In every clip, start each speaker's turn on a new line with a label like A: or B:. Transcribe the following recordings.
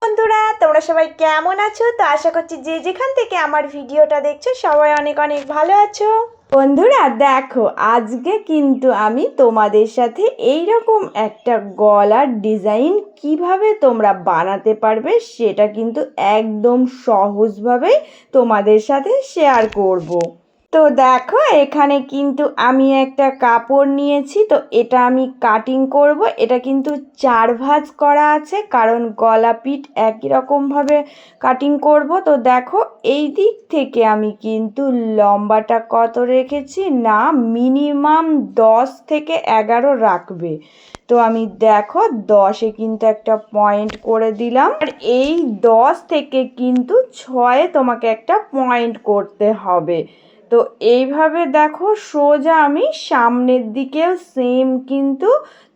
A: বন্ধুরা, তোমরা সবাই কেমন আছো? তো আশা করছি যে যেখান থেকে আমার ভিডিওটা দেখছো সবাই অনেক অনেক ভালো আছো। বন্ধুরা দেখো, আজকে কিন্তু আমি তোমাদের সাথে এইরকম একটা গলার ডিজাইন কিভাবে তোমরা বানাতে পারবে সেটা কিন্তু একদম সহজভাবেই তোমাদের সাথে শেয়ার করব। তো দেখো, এখানে কিন্তু আমি একটা কাপড় নিয়েছি। তো এটা আমি কাটিং করব। এটা কিন্তু 4 ভাঁজ করা আছে, কারণ গলা পিঠ একই রকমভাবে কাটিং করব। তো দেখো, এই দিক থেকে আমি কিন্তু লম্বাটা কত রেখেছি না, মিনিমাম 10 থেকে 11 রাখবে। তো আমি দেখো 10-এ কিন্তু একটা পয়েন্ট করে দিলাম, আর এই 10 থেকে কিন্তু 6-এ তোমাকে একটা পয়েন্ট করতে হবে। তো এইভাবে দেখো, সোজা আমি সামনের দিকেও সেম কিন্তু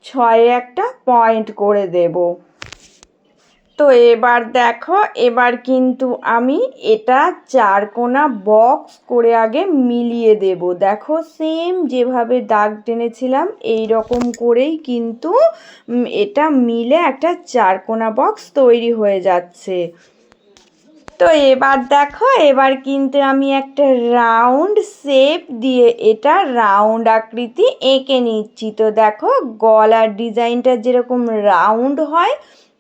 A: 6-এ একটা পয়েন্ট করে দেব। তো এবার দেখো, এবার কিন্তু আমি এটা 4 কোণা বক্স করে আগে মিলিয়ে দেব। দেখো, সেম যেভাবে দাগ টেনেছিলাম এই রকম করেই কিন্তু এটা মিলে একটা 4 কোণা বক্স তৈরি হয়ে যাচ্ছে। তো এবার দেখো, এবার কিন্তু আমি একটা রাউন্ড শেপ দিয়ে এটা রাউন্ড আকৃতি এঁকে নিচ্ছি। তো দেখো, গলার ডিজাইনটা যেরকম রাউন্ড হয়,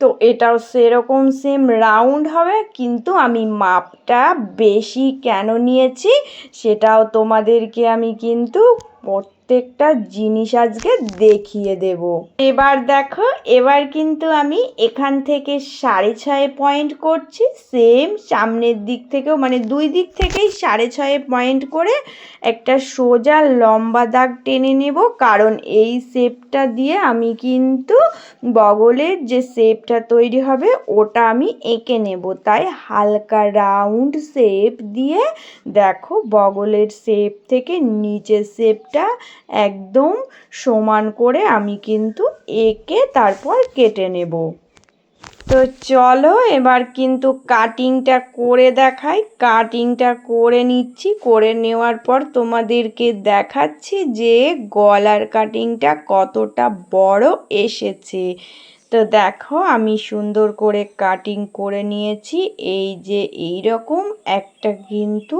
A: তো এটাও সেরকম সেম রাউন্ড হবে। কিন্তু আমি মাপটা বেশি কেন নিয়েছি সেটাও তোমাদেরকে আমি কিন্তু প্রত্যেকটা জিনিস আজকে দেখিয়ে দেব। এবার দেখো, এবার কিন্তু আমি এখান থেকে 6.5 পয়েন্ট করছি। সেম সামনের দিক থেকেও, মানে দুই দিক থেকেই 6.5 পয়েন্ট করে একটা সোজা লম্বা দাগ টেনে নেব, কারণ এই শেপটা দিয়ে আমি কিন্তু বগলের যে শেপটা তৈরি হবে ওটা আমি এঁকে নেব। তাই হালকা রাউন্ড শেপ দিয়ে দেখো, বগলের শেপ থেকে নিচের শেপটা একদম সমান করে আমি কিন্তু এঁকে তারপর কেটে নেব। তো চলো, এবার কিন্তু কাটিংটা করে দেখাই। কাটিংটা করে নিচ্ছি, করে নেওয়ার পর তোমাদেরকে দেখাচ্ছি যে গলার কাটিংটা কতটা বড় এসেছে। তো দেখো, আমি সুন্দর করে কাটিং করে নিয়েছি। এই যে এই রকম একটা কিন্তু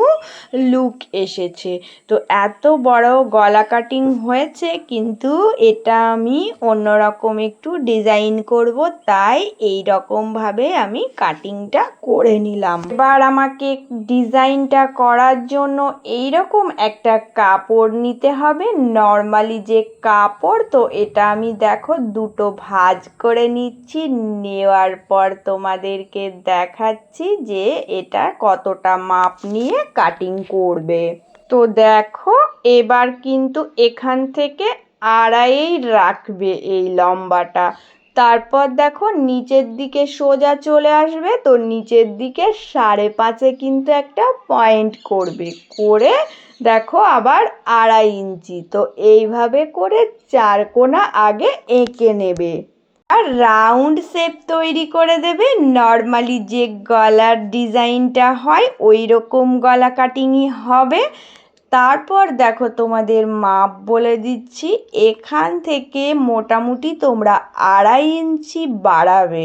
A: লুক এসেছে। তো এত বড় গলা কাটিং হয়েছে, কিন্তু এটা আমি অন্যরকম একটু ডিজাইন করব, তাই এই রকমভাবে আমি কাটিংটা করে নিলাম। এবার আমাকে ডিজাইনটা করার জন্য এই রকম একটা কাপড় নিতে হবে, নর্মালি যে কাপড়। তো এটা আমি দেখো দুটো ভাঁজ করে নিচ্ছি। নেওয়ার পর তোমাদেরকে দেখাচ্ছি যে এটা কতটা মাপ নিয়ে কাটিং করবে। তো দেখো, এবার কিন্তু এখান থেকে 2.5 রাখবে এই লম্বাটা। তারপর দেখো, নিচের দিকে সোজা চলে আসবে। তো নিচের দিকে 5.5-এ কিন্তু একটা পয়েন্ট করবে, করে দেখো আবার 2.5 ইঞ্চি। তো এইভাবে করে 4 কোণা আগে এঁকে নেবে, আর রাউন্ড শেপ তৈরি করে দেবে। নর্মালি যে গলার ডিজাইনটা হয় ওই রকম গলা কাটিংই হবে। তারপর দেখো, তোমাদের মাপ বলে দিচ্ছি। এখান থেকে মোটামুটি তোমরা 2.5 ইঞ্চি বাড়াবে।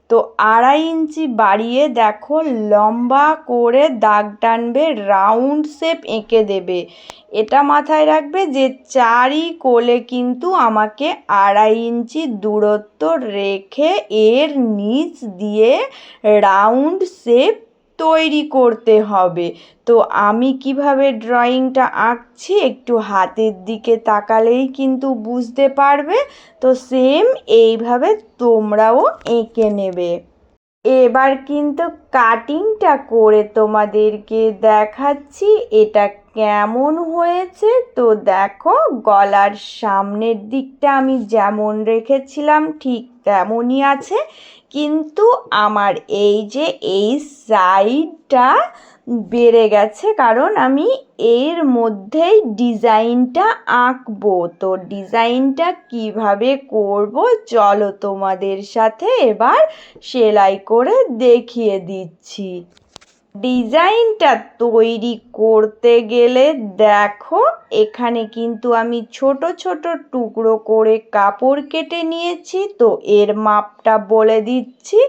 A: তো 2.5 ইঞ্চি বাড়িয়ে দেখো লম্বা করে দাগ টানবে, রাউন্ড শেপ এঁকে দেবে। এটা মাথায় রাখবে যে 4 কোলে কিন্তু আমাকে 2.5 ইঞ্চি দূরত্ব রেখে এর নিচ দিয়ে রাউন্ড শেপ তৈরি করতে হবে। তো আমি কিভাবে ড্রয়িংটা আঁকছি একটু হাতের দিকে তাকালেই কিন্তু বুঝতে পারবে। তো সেম এইভাবে তোমরাও এঁকে নেবে। এবার কিন্তু কাটিংটা করে তোমাদেরকে দেখাচ্ছি এটা কেমন হয়েছে। তো দেখো, গলার সামনের দিকটা আমি যেমন রেখেছিলাম ঠিক তেমনই আছে, কিন্তু আমার এই যে এই সাইডটা বেড়ে গেছে, কারণ আমি এর মধ্যেই ডিজাইনটা আঁকবো। তো ডিজাইনটা কিভাবে করব চলো তোমাদের সাথে এবার সেলাই করে দেখিয়ে দিচ্ছি। ডিজাইনটা তৈরি করতে গেলে দেখো, এখানে কিন্তু আমি ছোট ছোট টুকরো করে কাপড় কেটে নিয়েছি। তো এর মাপটা বলে দিচ্ছি,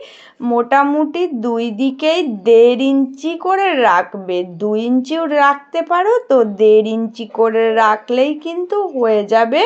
A: মোটামুটি দুই দিকেই 1.5 ইঞ্চি করে রাখবে। 2 ইঞ্চিও রাখতে পারো, তো 1.5 ইঞ্চি করে রাখলেই কিন্তু হয়ে যাবে।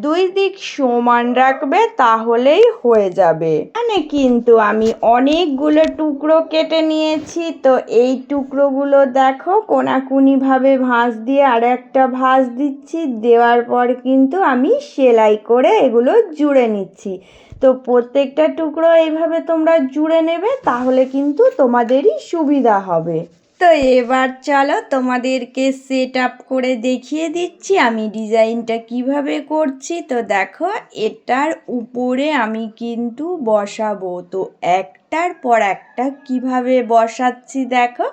A: দুই দিক সমান রাখবে, তাহলেই হয়ে যাবে। এখানে কিন্তু আমি অনেকগুলো টুকরো কেটে নিয়েছি। তো এই টুকরোগুলো দেখো কোনাকুনিভাবে ভাঁজ দিয়ে আর একটা ভাঁজ দিচ্ছি। দেওয়ার পর কিন্তু আমি সেলাই করে এগুলো জুড়ে নিচ্ছি। তো প্রত্যেকটা টুকরো এইভাবে তোমরা জুড়ে নেবে, তাহলে কিন্তু তোমাদেরই সুবিধা হবে। তো এবার চলো তোমাদেরকে সেট আপ করে দেখিয়ে দিচ্ছি আমি ডিজাইনটা কিভাবে করছি। তো দেখো, এটার উপরে আমি কিন্তু বসাবো। তো একটার পর একটা কিভাবে বসাচ্ছি দেখো,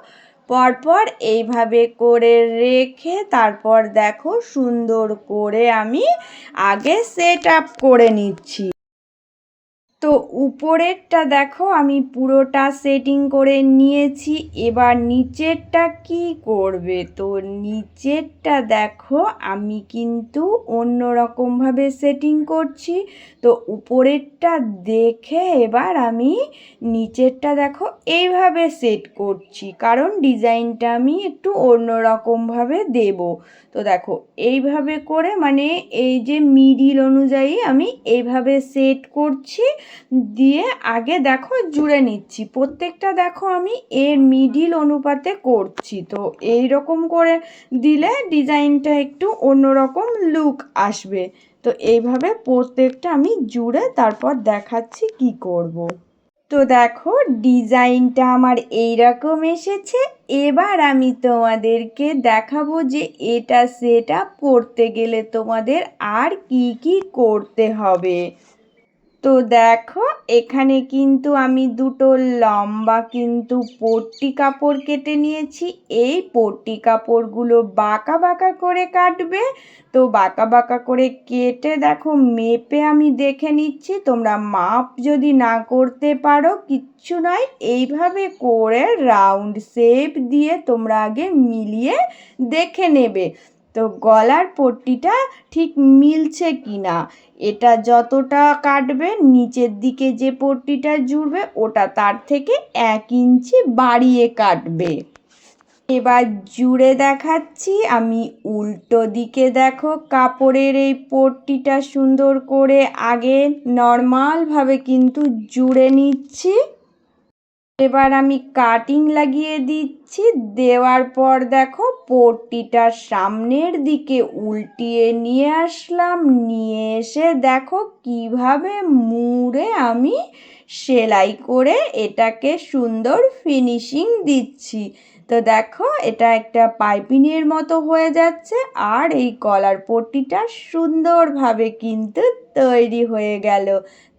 A: পরপর এইভাবে করে রেখে তারপর দেখো সুন্দর করে আমি আগে সেট আপ করে নিচ্ছি। তো উপরেরটা দেখো আমি পুরোটা সেটিং করে নিয়েছি। এবার নিচেরটা কি করবে, তো নিচেরটা দেখো আমি কিন্তু অন্যরকমভাবে সেটিং করছি। তো উপরেরটা দেখে এবার আমি নিচেরটা দেখো এইভাবে সেট করছি, কারণ ডিজাইনটা আমি একটু অন্যরকমভাবে দেব। তো দেখো এইভাবে করে, মানে এই যে মিডিল অনুযায়ী আমি এইভাবে সেট করছি, দিয়ে আগে দেখো জুড়ে নিচ্ছি। প্রত্যেকটা দেখো আমি এর মিডিল অনুপাতে করছি। তো এই রকম করে দিলে ডিজাইনটা একটু অন্যরকম লুক আসবে। তো এইভাবে প্রত্যেকটা আমি জুড়ে তারপর দেখাচ্ছি কি করব। তো দেখো ডিজাইনটা আমার এইরকম এসেছে। এবার আমি তোমাদেরকে দেখাবো যে এটা সেট আপ করতে গেলে তোমাদের আর কি কি করতে হবে। তো দেখো এখানে কিন্তু আমি দুটো লম্বা কিন্তু পট্টি কাপড় কেটে নিয়েছি। এই পট্টি কাপড়গুলো বাঁকা বাঁকা করে কাটবে। তো বাঁকা বাঁকা করে কেটে দেখো মেপে আমি দেখে নিচ্ছি। তোমরা মাপ যদি না করতে পারো কিচ্ছু নয়, এইভাবে করে রাউন্ড শেপ দিয়ে তোমরা আগে মিলিয়ে দেখে নেবে তো গলার পট্টিটা ঠিক মিলছে কিনা। এটা যতটা কাটবে, নিচের দিকে যে পট্টিটা জুড়বে ওটা তার থেকে 1 ইঞ্চি বাড়িয়ে কাটবে। এবার জুড়ে দেখাচ্ছি আমি উল্টো দিকে। দেখো কাপড়ের এই পট্টিটা সুন্দর করে আগে নর্মালভাবে কিন্তু জুড়ে নিচ্ছি। এবার আমি কাটিং লাগিয়ে দিচ্ছি। দেওয়ার পর দেখো পট্টিটা সামনের দিকে উল্টিয়ে নিয়ে আসলাম। নিয়ে এসে দেখো কিভাবে মুড়ে আমি সেলাই করে এটাকে সুন্দর ফিনিশিং দিচ্ছি। তো দেখো এটা একটা পাইপিংয়ের মতো হয়ে যাচ্ছে, আর এই গলার পট্টিটা সুন্দরভাবে কিন্তু তৈরি হয়ে গেল।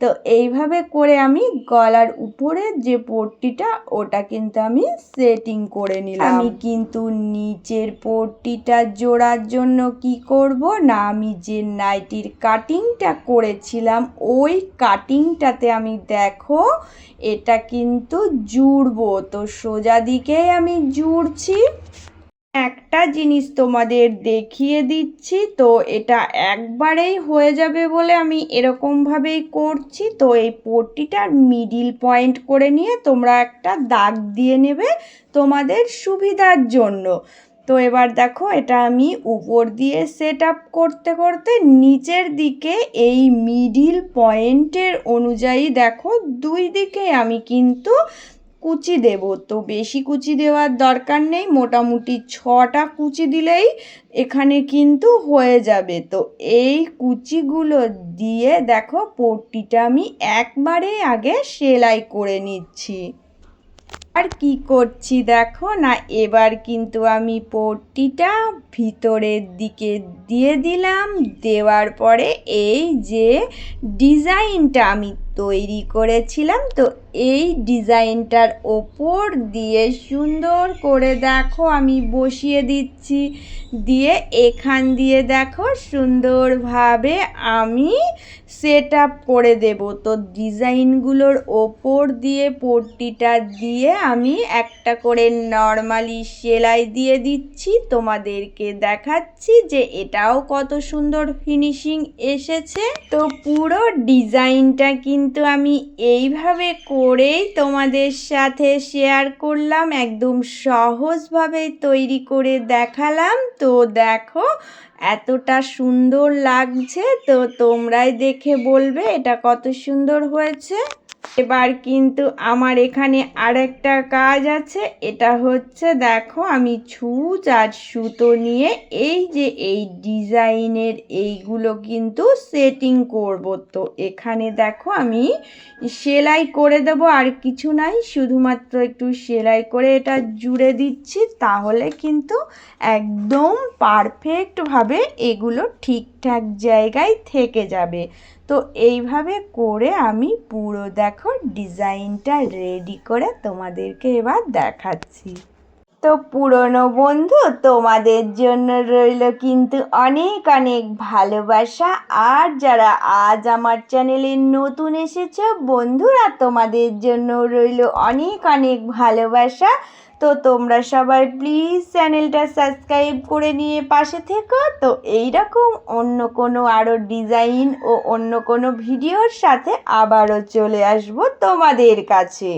A: তো এইভাবে করে আমি গলার উপরে যে পট্টিটা ওটা কিন্তু আমি সেটিং করে নিলাম। আমি কিন্তু নিচের পট্টিটা জোড়ার জন্য কি করব না, আমি যে নাইটির কাটিংটা করেছিলাম ওই কাটিংটাতে আমি দেখো এটা কিন্তু জুড়বো। তো সোজা দিকেই আমি জুড়ছি। একটা জিনিস তোমাদের দেখিয়ে দিচ্ছি, তো এটা একবারেই হয়ে যাবে বলে আমি এরকমভাবেই করছি। তো এই পট্টিটার মিডিল পয়েন্ট করে নিয়ে তোমরা একটা দাগ দিয়ে নেবে তোমাদের সুবিধার জন্য। তো এবার দেখো এটা আমি উপর দিয়ে সেট আপ করতে করতে নিচের দিকে এই মিডিল পয়েন্টের অনুযায়ী দেখো দুই দিকে আমি কিন্তু কুচি দেব। তো বেশি কুচি দেওয়ার দরকার নেই, মোটামুটি 6টা কুচি দিলেই এখানে কিন্তু হয়ে যাবে। তো এই কুচিগুলো দিয়ে দেখো পট্টিটা আমি একবারে আগে সেলাই করে নিচ্ছি। আর কি করছি দেখো না, এবার কিন্তু আমি পট্টিটা ভিতরের দিকে দিয়ে দিলাম। দেওয়ার পরে এই যে ডিজাইনটা আমি তৈরি করেছিলাম। তো এই ডিজাইনটার ওপর দিয়ে সুন্দর করে দেখো আমি বসিয়ে দিচ্ছি, দিয়ে এখান দিয়ে দেখো সুন্দরভাবে আমি সেট আপ করে দেব। তো ডিজাইনগুলোর ওপর দিয়ে পট্টিটা দিয়ে আমি একটা করে নর্মালি সেলাই দিয়ে দিচ্ছি, তোমাদেরকে দেখাচ্ছি যে এটাও কত সুন্দর ফিনিশিং এসেছে। তো পুরো ডিজাইনটা কিন্তু আমি এইভাবে করেই তোমাদের সাথে শেয়ার করলাম, একদম সহজভাবে তৈরি করে দেখালাম। তো দেখো এতটা সুন্দর লাগছে, তো তোমরাই দেখে বলবে এটা কত সুন্দর হয়েছে। এবার কিন্তু আমার এখানে আরেকটা কাজ আছে, এটা হচ্ছে দেখো আমি ছুঁচ আর সুতো নিয়ে এই যে এই ডিজাইনের এইগুলো কিন্তু সেটিং করব। তো এখানে দেখো আমি সেলাই করে দেব, আর কিছু নাই, শুধুমাত্র একটু সেলাই করে এটা জুড়ে দিচ্ছি, তাহলে কিন্তু একদম পারফেক্টভাবে এগুলো ঠিকঠাক জায়গায় থেকে যাবে। তো এইভাবে করে আমি পুরো দেখো ডিজাইনটা রেডি করে তোমাদেরকে এবার দেখাচ্ছি। তো পুরনো বন্ধু, তোমাদের জন্য রইল কিন্তু অনেক অনেক ভালোবাসা, আর যারা আজ আমার চ্যানেলে নতুন এসেছো বন্ধুরা, তোমাদের জন্য রইল অনেক অনেক ভালোবাসা। তো তোমরা সবাই প্লিজ চ্যানেলটা সাবস্ক্রাইব করে নিয়ে পাশে থেকো। তো এইরকম অন্য কোনো আরও ডিজাইন ও অন্য কোনো ভিডিওর সাথে আবারও চলে আসবো তোমাদের কাছে।